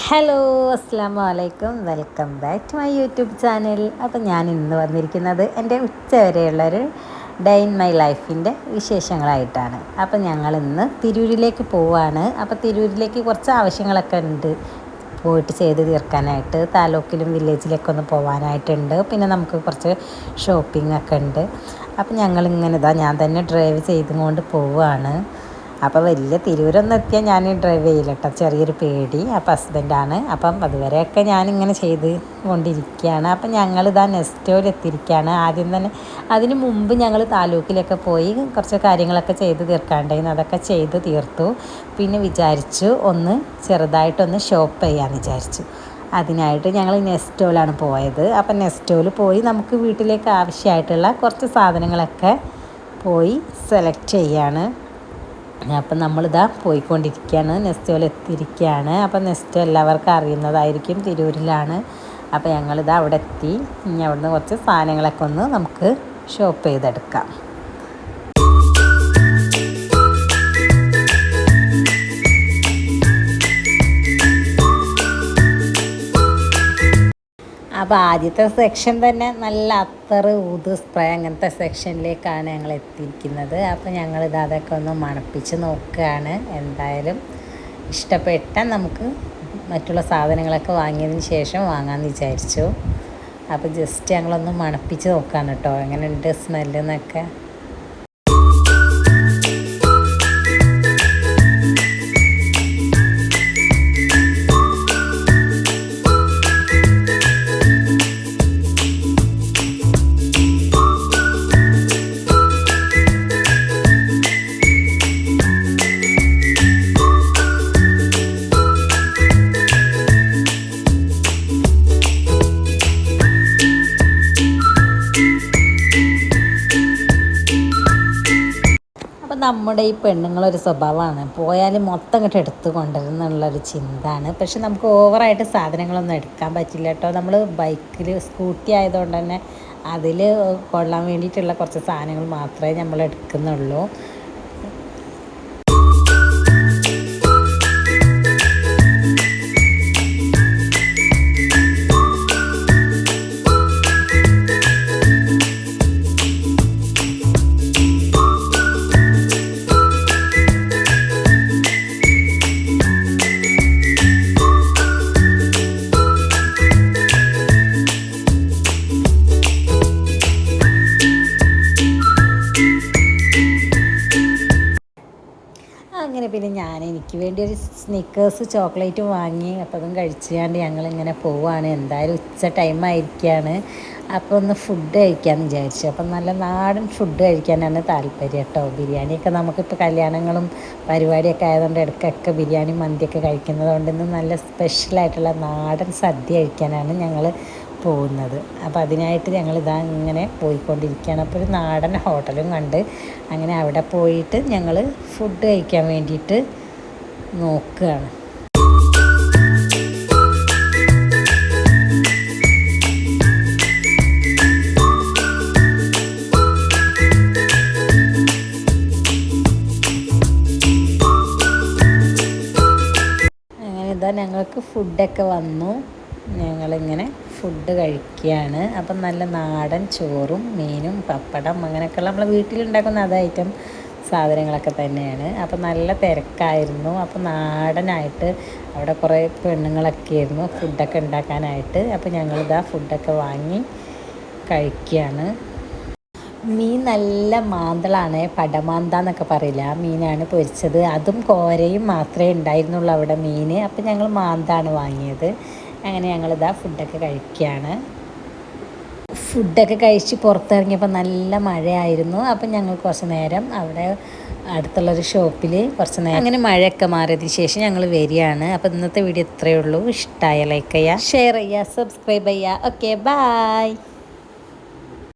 Hello, അസ്സാമു അലൈക്കും. Welcome back to my YouTube channel. അപ്പോൾ ഞാൻ ഇന്ന് വന്നിരിക്കുന്നത് എൻ്റെ ഉച്ചവരെയുള്ളൊരു ഡേ ഇൻ മൈ ലൈഫിൻ്റെ വിശേഷങ്ങളായിട്ടാണ്. അപ്പോൾ ഞങ്ങൾ ഇന്ന് തിരൂരിലേക്ക് പോവാണ്. അപ്പോൾ തിരൂരിലേക്ക് കുറച്ച് ആവശ്യങ്ങളൊക്കെ ഉണ്ട് പോയിട്ട് ചെയ്ത് തീർക്കാനായിട്ട്. താലൂക്കിലും വില്ലേജിലൊക്കെ ഒന്ന് പോകാനായിട്ടുണ്ട്. പിന്നെ നമുക്ക് കുറച്ച് ഷോപ്പിംഗ് ഒക്കെ ഉണ്ട്. അപ്പോൾ ഞങ്ങളിങ്ങനെ ഞാൻ തന്നെ ഡ്രൈവ് ചെയ്തുകൊണ്ട് പോവുകയാണ്. അപ്പോൾ വലിയ തിരൂരൊന്നും എത്തിയാൽ ഞാൻ ഡ്രൈവ് ചെയ്യില്ല കേട്ടോ, ചെറിയൊരു പേടി. അപ്പോൾ ഹസ്ബൻഡാണ്. അപ്പം അതുവരെയൊക്കെ ഞാനിങ്ങനെ ചെയ്ത് കൊണ്ടിരിക്കുകയാണ്. അപ്പം ഞങ്ങളിതാ നെസ്റ്റോയിൽ എത്തിയിരിക്കുകയാണ്. ആദ്യം തന്നെ അതിന് മുമ്പ് ഞങ്ങൾ താലൂക്കിലൊക്കെ പോയി കുറച്ച് കാര്യങ്ങളൊക്കെ ചെയ്ത് തീർക്കാണ്ടായിരുന്നു. അതൊക്കെ ചെയ്ത് തീർത്തു. പിന്നെ വിചാരിച്ചു ചെറുതായിട്ടൊന്ന് ഷോപ്പ് ചെയ്യാമെന്ന് വിചാരിച്ചു. അതിനായിട്ട് ഞങ്ങൾ നെസ്റ്റോയിലാണ് പോയത്. അപ്പം നെസ്റ്റോയിൽ പോയി നമുക്ക് വീട്ടിലേക്ക് ആവശ്യമായിട്ടുള്ള കുറച്ച് സാധനങ്ങളൊക്കെ പോയി സെലക്ട് ചെയ്യാണ്. അപ്പം നമ്മളിതാ പോയിക്കൊണ്ടിരിക്കുകയാണ്, നെസ്റ്റോയിൽ എത്തിയിരിക്കുകയാണ്. അപ്പം നെസ്റ്റോ എല്ലാവർക്കും അറിയുന്നതായിരിക്കും, തിരൂരിലാണ്. അപ്പോൾ ഞങ്ങളിതാ അവിടെ എത്തി. ഇനി അവിടുന്ന് കുറച്ച് സാധനങ്ങളൊക്കെ ഒന്ന് നമുക്ക് ഷോപ്പ് ചെയ്തെടുക്കാം. അപ്പോൾ ആദ്യത്തെ സെക്ഷൻ തന്നെ നല്ല അത്തറ്, ഊത്, സ്പ്രേ അങ്ങനത്തെ സെക്ഷനിലേക്കാണ് ഞങ്ങൾ എത്തിയിരിക്കുന്നത്. അപ്പോൾ ഞങ്ങളിത് അതൊക്കെ ഒന്ന് മണപ്പിച്ച് നോക്കുകയാണ്. എന്തായാലും ഇഷ്ടപ്പെട്ടാൽ നമുക്ക് മറ്റുള്ള സാധനങ്ങളൊക്കെ വാങ്ങിയതിന് ശേഷം വാങ്ങാമെന്ന് വിചാരിച്ചു. അപ്പോൾ ജസ്റ്റ് ഞങ്ങളൊന്ന് മണപ്പിച്ച് നോക്കുകയാണ് കേട്ടോ, എങ്ങനെയുണ്ട് സ്മെല്ലെന്നൊക്കെ. നമ്മുടെ ഈ പെണ്ണുങ്ങളൊരു സ്വഭാവമാണ്, പോയാൽ മൊത്തം ഇങ്ങോട്ട് എടുത്ത് കൊണ്ടുവരുന്നുള്ളൊരു ചിന്തയാണ്. പക്ഷെ നമുക്ക് ഓവറായിട്ട് സാധനങ്ങളൊന്നും എടുക്കാൻ പറ്റില്ല കേട്ടോ. നമ്മൾ ബൈക്കിൽ സ്കൂട്ടി ആയതുകൊണ്ട് തന്നെ അതിൽ കൊള്ളാൻ വേണ്ടിയിട്ടുള്ള കുറച്ച് സാധനങ്ങൾ മാത്രമേ നമ്മൾ എടുക്കുന്നുള്ളൂ. അങ്ങനെ പിന്നെ എനിക്ക് വേണ്ടി ഒരു സ്നിക്കേഴ്സ് ചോക്ലേറ്റും വാങ്ങി. അപ്പോൾ അതും കഴിച്ചുകൊണ്ട് ഞങ്ങളിങ്ങനെ പോവുകയാണ്. എന്തായാലും ഉച്ച ടൈം ആയിരിക്കുകയാണ്. അപ്പോൾ ഒന്ന് ഫുഡ് കഴിക്കാമെന്ന് വിചാരിച്ചു. അപ്പം നല്ല നാടൻ ഫുഡ് കഴിക്കാനാണ് താല്പര്യം കേട്ടോ. ബിരിയാണിയൊക്കെ നമുക്കിപ്പോൾ കല്യാണങ്ങളും പരിപാടിയൊക്കെ ആയതുകൊണ്ട് ഇടയ്ക്കൊക്കെ ബിരിയാണി, മന്തിയൊക്കെ കഴിക്കുന്നത് കൊണ്ട് ഇന്ന് നല്ല സ്പെഷ്യലായിട്ടുള്ള നാടൻ സദ്യ കഴിക്കാനാണ് ഞങ്ങൾ പോകുന്നത്. അപ്പോൾ അതിനായിട്ട് ഞങ്ങളിതാ ഇങ്ങനെ പോയിക്കൊണ്ടിരിക്കുകയാണ്. അപ്പോൾ ഒരു നാടൻ ഹോട്ടലും കണ്ട് അങ്ങനെ അവിടെ പോയിട്ട് ഞങ്ങൾ ഫുഡ് കഴിക്കാൻ വേണ്ടിയിട്ട് നോക്കുകയാണ്. അങ്ങനെ ഇതാ ഞങ്ങൾക്ക് ഫുഡൊക്കെ വന്നു. ഞങ്ങളിങ്ങനെ ഫുഡ് കഴിക്കുകയാണ്. അപ്പം നല്ല നാടൻ ചോറും മീനും പപ്പടം അങ്ങനെയൊക്കെയുള്ള നമ്മളെ വീട്ടിലുണ്ടാക്കുന്ന അതേ ഐറ്റം സാധനങ്ങളൊക്കെ തന്നെയാണ്. അപ്പം നല്ല തിരക്കായിരുന്നു. അപ്പം നാടനായിട്ട് അവിടെ കുറേ പെണ്ണുങ്ങളൊക്കെ ആയിരുന്നു ഫുഡൊക്കെ ഉണ്ടാക്കാനായിട്ട്. അപ്പം ഞങ്ങളിതാ ഫുഡൊക്കെ വാങ്ങി കഴിക്കുകയാണ്. മീൻ നല്ല മാന്തളാണ്, പടമാന്ത എന്നൊക്കെ പറയില്ല, ആ മീനാണ് പൊരിച്ചത്. അതും കോരയും മാത്രമേ ഉണ്ടായിരുന്നുള്ളൂ അവിടെ മീൻ. അപ്പം ഞങ്ങൾ മാന്താണ് വാങ്ങിയത്. അങ്ങനെ ഞങ്ങളിതാ ഫുഡൊക്കെ കഴിക്കുകയാണ്. ഫുഡൊക്കെ കഴിച്ച് പുറത്തിറങ്ങിയപ്പോൾ നല്ല മഴയായിരുന്നു. അപ്പം ഞങ്ങൾ കുറച്ച് നേരം അവിടെ അടുത്തുള്ളൊരു ഷോപ്പിൽ കുറച്ച് നേരം അങ്ങനെ മഴയൊക്കെ മാറിയതിന് ശേഷം ഞങ്ങൾ വരികയാണ്. അപ്പോൾ ഇന്നത്തെ വീഡിയോ ഇത്രയേ ഉള്ളൂ. ഇഷ്ടമായ ലൈക്ക് ചെയ്യുക, ഷെയർ ചെയ്യുക, സബ്സ്ക്രൈബ് ചെയ്യുക. Okay, by.